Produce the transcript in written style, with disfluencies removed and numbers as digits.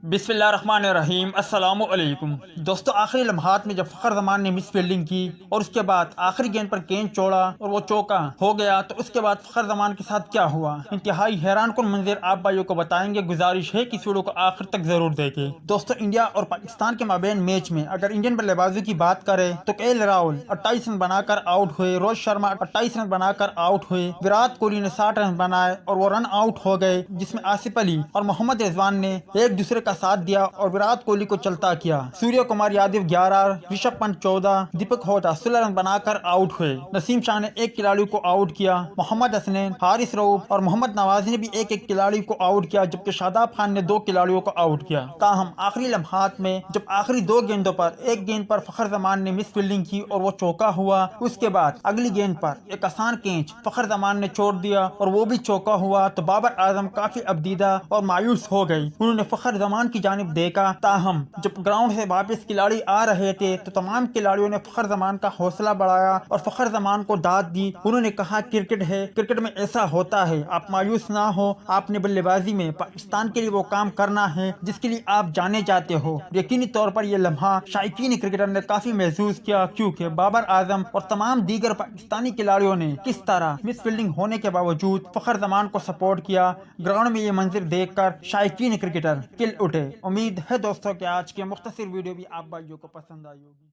بسم اللہ الرحمن الرحیم۔ السلام علیکم دوستو، آخری لمحات میں جب فخر زمان نے مس فیلڈنگ کی اور اس کے بعد آخری گیند پر گیند چھوڑا اور وہ چوکا ہو گیا، تو اس کے بعد فخر زمان کے ساتھ کیا ہوا، انتہائی حیران کن منظر آپ بھائیوں کو بتائیں گے۔ گزارش ہے کہ اس ویڈیو کو آخر تک ضرور دیکھیں۔ دوستو، انڈیا اور پاکستان کے مابین میچ میں اگر انڈین بلے بازی کی بات کریں تو کے ایل راہل 28 رن بنا کر آؤٹ ہوئے، روہت شرما 28 رن بنا کر آؤٹ ہوئے، وراٹ کوہلی نے 60 رن بنائے اور وہ رن آؤٹ ہو گئے، جس میں آصف علی اور محمد رضوان نے ایک دوسرے کا ساتھ دیا اور وراٹ کوہلی کو چلتا کیا۔ سوریہ کمار یادو 11، رشبھ پنت 14، دیپک ہوڈا 16 رن بنا کر آؤٹ ہوئے۔ نسیم شاہ نے ایک کھلاڑی کو آؤٹ کیا، محمد حسنین، حارث رؤف اور محمد نواز نے بھی ایک ایک کھلاڑی کو آؤٹ کیا، جبکہ شاداب خان نے 2 کھلاڑیوں کو آؤٹ کیا۔ تاہم آخری لمحات میں جب آخری 2 گیندوں پر ایک گیند پر فخر زمان نے مس فیلڈنگ کی اور وہ چوکا ہوا، اس کے بعد اگلی گیند پر ایک آسان کیچ فخر زمان نے چھوڑ دیا اور وہ بھی چوکا ہوا، تو بابر اعظم کافی ابدیدہ اور مایوس ہو گئی۔ انہوں نے فخر زمان کی جانب دیکھا، تاہم جب گراؤنڈ سے واپس کھلاڑی آ رہے تھے تو تمام کھلاڑیوں نے فخر زمان کا حوصلہ بڑھایا اور فخر زمان کو داد دی۔ انہوں نے کہا، کرکٹ ہے، کرکٹ میں ایسا ہوتا ہے، آپ مایوس نہ ہو، آپ نے بلے بازی میں پاکستان کے لیے وہ کام کرنا ہے جس کے لیے آپ جانے جاتے ہو۔ یقینی طور پر یہ لمحہ شائقین کرکٹر نے کافی محسوس کیا، کیونکہ بابر اعظم اور تمام دیگر پاکستانی کھلاڑیوں نے کس طرح مس فیلڈنگ ہونے کے باوجود فخر زمان کو سپورٹ کیا۔ گراؤنڈ میں یہ منظر دیکھ کر شائقین کرکٹر کھل اٹھے۔ امید ہے دوستوں کہ آج کی مختصر ویڈیو بھی آپ بھائیوں کو پسند آئی ہوگی۔